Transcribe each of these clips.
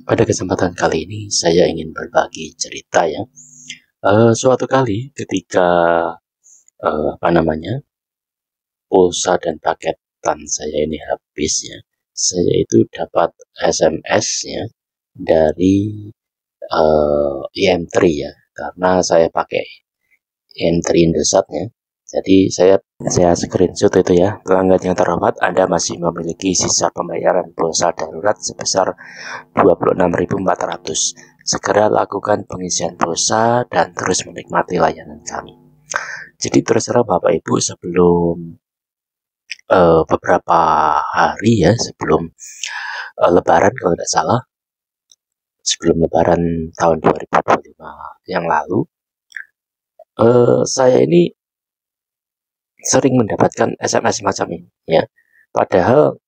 Pada kesempatan kali ini saya ingin berbagi cerita ya. Suatu kali ketika pulsa dan paketan saya ini habis ya, saya itu dapat SMS ya dari IM3 ya, karena saya pakai IM3 Indosat ya. Jadi saya screenshot itu ya. Pelanggan yang terhormat, Anda masih memiliki sisa pembayaran pulsa darurat sebesar 26.400. Segera lakukan pengisian pulsa dan terus menikmati layanan kami. Jadi terserah Bapak Ibu, sebelum beberapa hari ya, sebelum Lebaran kalau tidak salah, sebelum Lebaran tahun 2025 yang lalu, saya ini sering mendapatkan SMS semacam ini ya. Padahal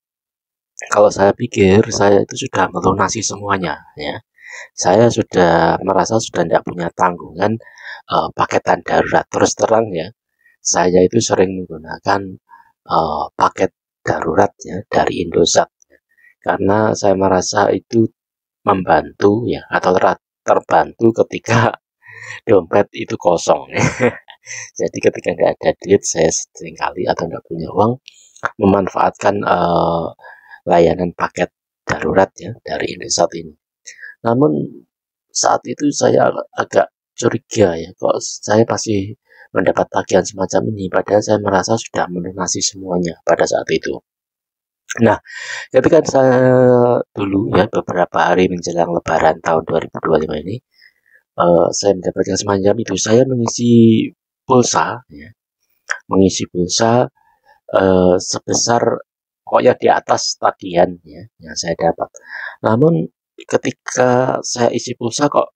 kalau saya pikir saya itu sudah melunasi semuanya ya. Saya sudah merasa sudah tidak punya tanggungan paketan darurat. Terus terang ya, saya itu sering menggunakan paket darurat ya dari Indosat, karena saya merasa itu membantu ya, atau terbantu ketika dompet itu kosong. Jadi ketika nggak ada duit, saya seringkali atau nggak punya uang memanfaatkan layanan paket darurat ya dari Indosat ini. Namun saat itu saya agak curiga ya, kok saya masih mendapat tagihan semacam ini, padahal saya merasa sudah melunasi semuanya pada saat itu. Nah, ketika saya dulu ya, beberapa hari menjelang Lebaran tahun 2025 ini, saya mendapatkan semacam itu. Saya mengisi pulsa ya, sebesar pokoknya di atas tagihan ya yang saya dapat. Namun ketika saya isi pulsa kok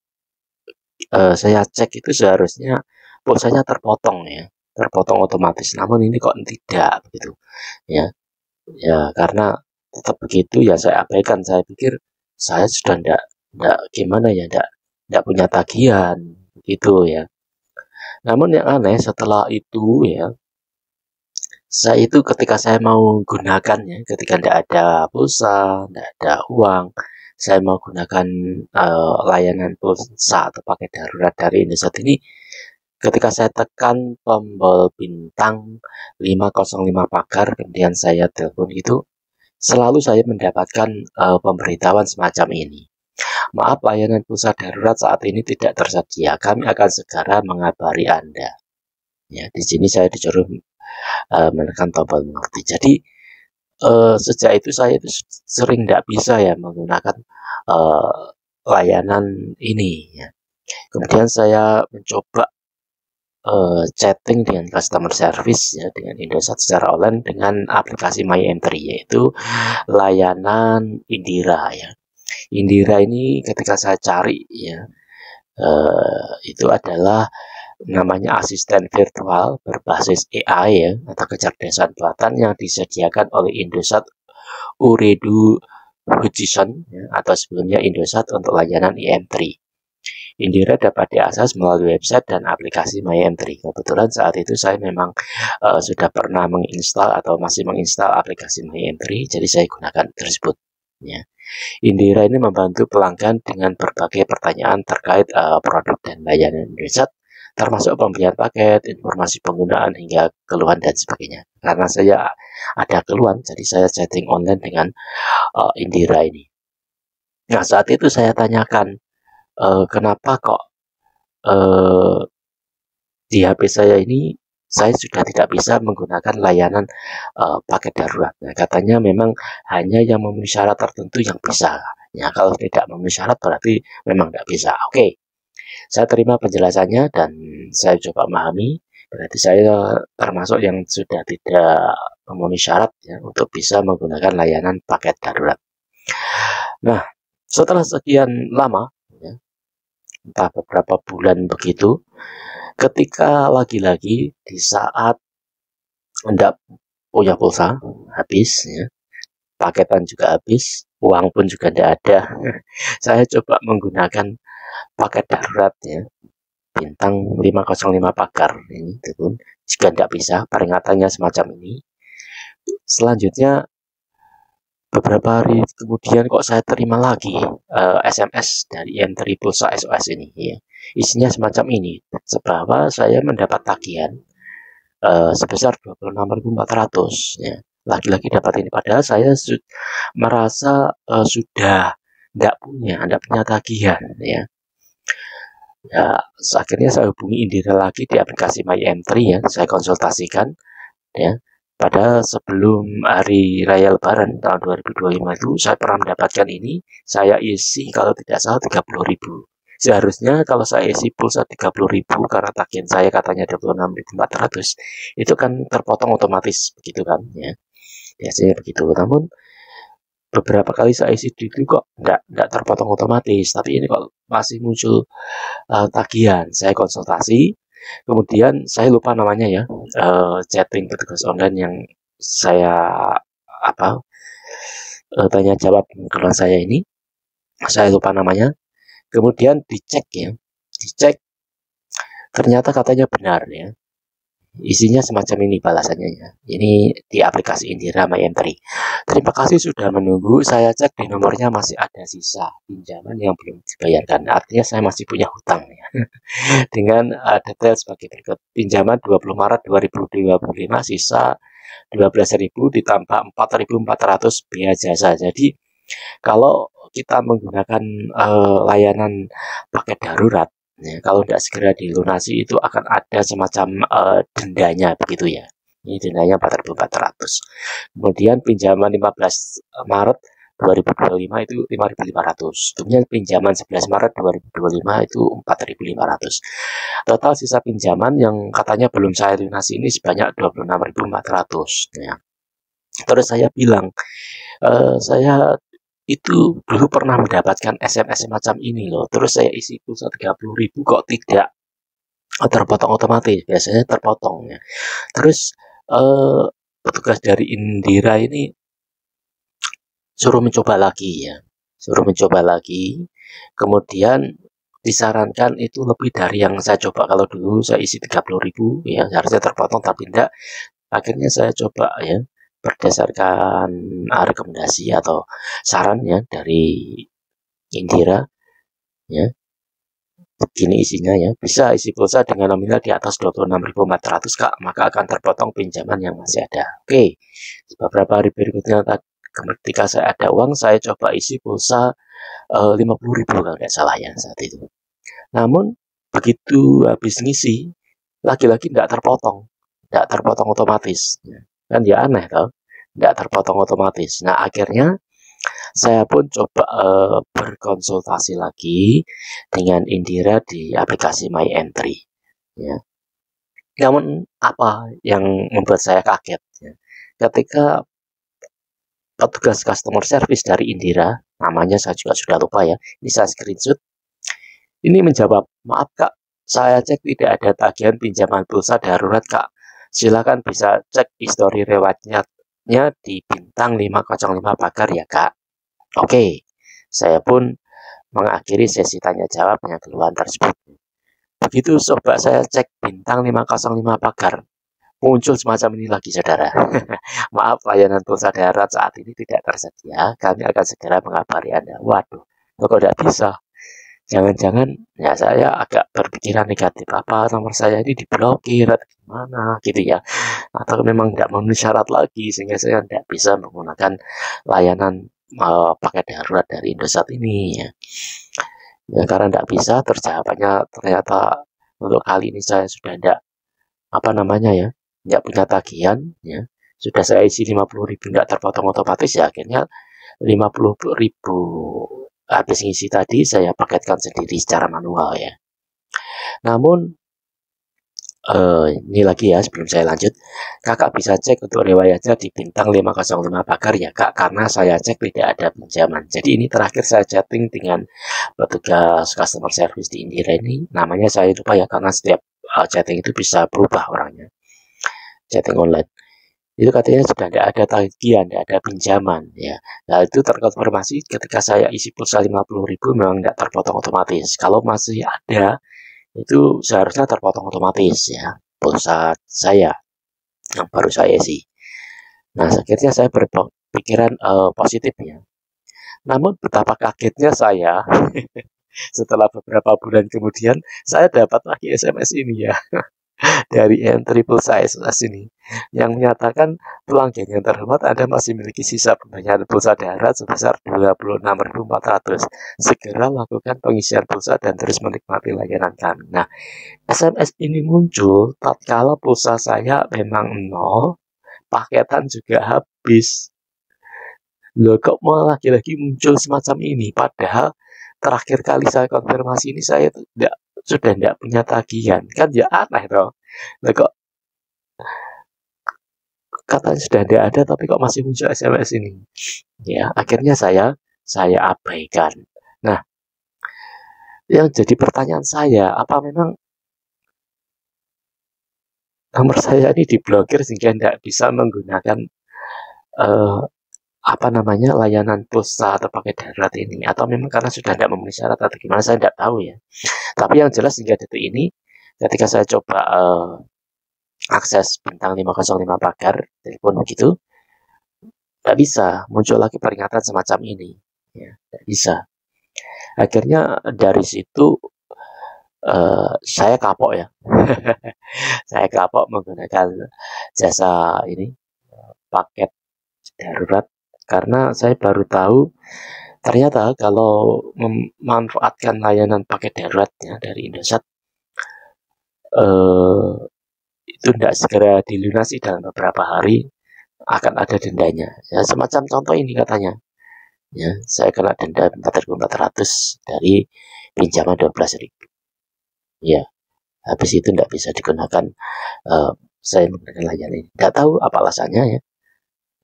saya cek itu seharusnya pulsanya terpotong ya, terpotong otomatis. Namun ini kok tidak begitu ya. Ya karena tetap begitu ya, saya abaikan. Saya pikir saya sudah ndak gimana ya, ndak punya tagihan gitu ya. Namun yang aneh setelah itu ya, saya itu ketika saya mau gunakannya, ketika tidak ada pulsa, tidak ada uang, saya mau gunakan layanan pulsa atau paket darurat dari Indosat ini, ketika saya tekan tombol bintang 505 pagar, kemudian saya telepon itu, selalu saya mendapatkan pemberitahuan semacam ini. Maaf, layanan pulsa darurat saat ini tidak tersedia. Kami akan segera mengabari Anda. Ya, di sini saya disuruh menekan tombol mengerti. Jadi sejak itu saya itu sering tidak bisa ya menggunakan layanan ini ya. Kemudian saya mencoba chatting dengan customer service ya, dengan Indosat secara online dengan aplikasi MyM3, yaitu layanan Indira ya. Indira ini ketika saya cari ya, itu adalah namanya asisten virtual berbasis AI ya, atau kecerdasan buatan yang disediakan oleh Indosat Ooredoo Hutchison ya, atau sebelumnya Indosat untuk layanan IM3. Indira dapat diakses melalui website dan aplikasi MyM3. Kebetulan saat itu saya memang sudah pernah menginstal atau masih menginstal aplikasi MyM3, jadi saya gunakan tersebut ya. Indira ini membantu pelanggan dengan berbagai pertanyaan terkait produk dan layanan Indosat, termasuk pembelian paket, informasi penggunaan, hingga keluhan dan sebagainya. Karena saya ada keluhan, jadi saya chatting online dengan Indira ini. Nah, saat itu saya tanyakan, kenapa kok di HP saya ini saya sudah tidak bisa menggunakan layanan paket darurat. Nah, katanya memang hanya yang memenuhi syarat tertentu yang bisa. Ya, kalau tidak memenuhi syarat berarti memang tidak bisa. Oke, saya terima penjelasannya dan saya coba memahami. Berarti saya termasuk yang sudah tidak memenuhi syarat ya untuk bisa menggunakan layanan paket darurat. Nah, setelah sekian lama, ya, entah beberapa bulan begitu, ketika lagi-lagi di saat hendak punya pulsa habis ya, paketan juga habis, uang pun juga tidak ada, saya coba menggunakan paket darurat ya, bintang 505 pagar ini pun jika tidak bisa, peringatannya semacam ini. Selanjutnya beberapa hari kemudian kok saya terima lagi SMS dari Entry Pulsa SOS ini ya. Isinya semacam ini, bahwa saya mendapat tagihan sebesar 26.400 ya. Lagi-lagi dapat ini, padahal saya merasa sudah tidak punya tagihan ya. Ya, akhirnya saya hubungi Indira lagi di aplikasi My Entry ya, saya konsultasikan ya. Pada sebelum hari raya lebaran tahun 2025 itu saya pernah mendapatkan ini, saya isi kalau tidak salah 30.000. Seharusnya kalau saya isi pulsa 30.000 karena tagihan saya katanya 26.400, itu kan terpotong otomatis begitu kan ya. Biasanya begitu. Namun beberapa kali saya isi itu kok enggak terpotong otomatis, tapi ini kok masih muncul tagihan. Saya konsultasi, kemudian saya lupa namanya ya, chatting petugas online yang saya tanya jawab keluhan saya ini, saya lupa namanya. Kemudian dicek ya, ternyata katanya benar ya. Isinya semacam ini balasannya ya. Ini di aplikasi Indira My Entry. Terima kasih sudah menunggu. Saya cek di nomornya masih ada sisa pinjaman yang belum dibayarkan. Artinya saya masih punya hutang ya. Dengan detail sebagai berikut. Pinjaman 20 Maret 2025 sisa 12.000 ditambah 4.400 biaya jasa. Jadi kalau kita menggunakan layanan paket darurat ya, kalau tidak segera dilunasi itu akan ada semacam dendanya begitu ya. Ini dendanya 4.400. Kemudian pinjaman 15 Maret 2025 itu 5.500. Kemudian pinjaman 11 Maret 2025 itu 4.500. Total sisa pinjaman yang katanya belum saya lunasi ini sebanyak 26.400 ya. Terus saya bilang, saya itu dulu pernah mendapatkan SMS semacam ini loh. Terus saya isi pulsa 30.000 kok tidak terpotong otomatis. Biasanya terpotong ya. Terus petugas dari Indira ini suruh mencoba lagi ya. Suruh mencoba lagi. Kemudian disarankan itu lebih dari yang saya coba. Kalau dulu saya isi 30.000 ya, harusnya terpotong tapi tidak. Akhirnya saya coba ya, berdasarkan rekomendasi atau saran ya dari Indira ya. Begini isinya ya, bisa isi pulsa dengan nominal di atas 26.400 Kak, maka akan terpotong pinjaman yang masih ada. Oke, beberapa hari berikutnya ketika saya ada uang, saya coba isi pulsa 50.000 kalau tidak salah ya saat itu. Namun begitu habis ngisi, lagi-lagi tidak terpotong otomatis. Kan ya aneh tau, tidak terpotong otomatis. Nah akhirnya saya pun coba berkonsultasi lagi dengan Indira di aplikasi My Entry ya. Namun apa yang membuat saya kaget ya, ketika petugas customer service dari Indira, namanya saya juga sudah lupa ya, ini saya screenshot, ini menjawab, maaf Kak, saya cek tidak ada tagihan pinjaman pulsa darurat Kak, silakan bisa cek histori riwayatnya di bintang 505 pagar ya Kak. Oke, saya pun mengakhiri sesi tanya jawab dengan keluhan tersebut. Begitu coba saya cek bintang 505 pagar, muncul semacam ini lagi saudara. Maaf, layanan pulsa darurat saat ini tidak tersedia, kami akan segera mengabari Anda. Waduh, kok tidak bisa? Jangan-jangan ya saya agak berpikiran negatif, apa nomor saya ini diblokir atau gimana gitu ya, atau memang tidak memenuhi syarat lagi sehingga saya tidak bisa menggunakan layanan paket darurat dari Indosat ini ya. Ya karena tidak bisa, terjawabannya ternyata untuk kali ini saya sudah tidak tidak punya tagihan ya, sudah saya isi 50.000 tidak terpotong otomatis ya, akhirnya 50.000 habis ngisi tadi saya paketkan sendiri secara manual ya. Namun ini lagi ya sebelum saya lanjut, kakak bisa cek untuk riwayatnya di bintang 505 pagar ya kak, karena saya cek tidak ada pinjaman. Jadi ini terakhir saya chatting dengan petugas customer service di Indira ini, namanya saya lupa ya karena setiap chatting itu bisa berubah orangnya, chatting online. Itu katanya sudah tidak ada tagihan, tidak ada pinjaman ya. Nah itu terkonfirmasi ketika saya isi pulsa 50.000 memang tidak terpotong otomatis. Kalau masih ada itu seharusnya terpotong otomatis ya pulsa saya yang baru saya isi. Nah akhirnya saya pikiran positif ya. Namun betapa kagetnya saya setelah beberapa bulan kemudian saya dapat lagi SMS ini ya dari M-Triple-S ini yang menyatakan pelanggan yang terhormat Anda masih memiliki sisa pembayaran pulsa darat sebesar 26.400. Segera lakukan pengisian pulsa dan terus menikmati layanan kami. Nah, SMS ini muncul tatkala pulsa saya memang nol, paketan juga habis. Loh kok malah lagi-lagi muncul semacam ini, padahal terakhir kali saya konfirmasi ini saya sudah tidak punya tagihan, kan ya aneh toh. Loh kok katanya sudah tidak ada tapi kok masih muncul SMS ini. Ya, akhirnya saya abaikan. Nah, yang jadi pertanyaan saya, apa memang nomor saya ini diblokir sehingga tidak bisa menggunakan layanan pulsa atau paket darurat ini, atau memang karena sudah tidak memenuhi syarat atau gimana, saya tidak tahu ya. Tapi yang jelas hingga detik ini ketika saya coba akses bintang 505 pagar telepon begitu, tidak bisa muncul lagi peringatan semacam ini ya, tidak bisa. Akhirnya dari situ saya kapok ya. Saya kapok menggunakan jasa ini, paket darurat, karena saya baru tahu ternyata kalau memanfaatkan layanan paket daruratnya dari Indosat itu tidak segera dilunasi dalam beberapa hari akan ada dendanya. Ya, semacam contoh ini katanya. Ya, saya kena denda 4.400 dari pinjaman 12.000. Ya, habis itu tidak bisa digunakan. Saya menggunakan layanan ini. Tidak tahu apa alasannya ya.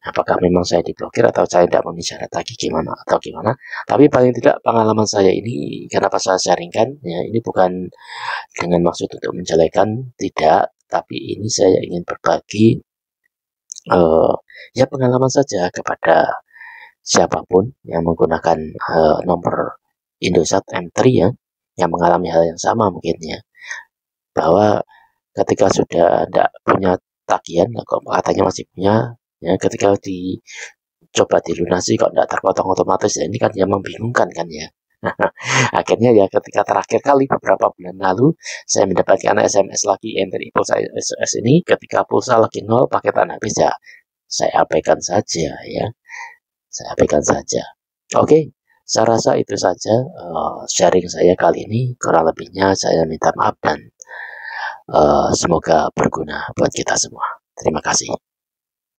Apakah memang saya diblokir atau saya tidak memenuhi syarat lagi gimana atau gimana. Tapi paling tidak pengalaman saya ini, kenapa saya sharingkan ya, ini bukan dengan maksud untuk menjelekan, tidak, tapi ini saya ingin berbagi ya pengalaman saja kepada siapapun yang menggunakan nomor Indosat M3 ya, yang mengalami hal yang sama mungkin ya, bahwa ketika sudah tidak punya tagihan, kok katanya masih punya ya, ketika dicoba dilunasi kok tidak terpotong otomatis ya, ini kan yang membingungkan kan ya. Akhirnya ya ketika terakhir kali beberapa bulan lalu saya mendapatkan SMS lagi dari pulsa SMS ini, ketika pulsa lagi nol, paketan habis ya saya abaikan saja ya, saya abaikan saja. Oke, saya rasa itu saja sharing saya kali ini. Kurang lebihnya saya minta maaf dan semoga berguna buat kita semua. Terima kasih.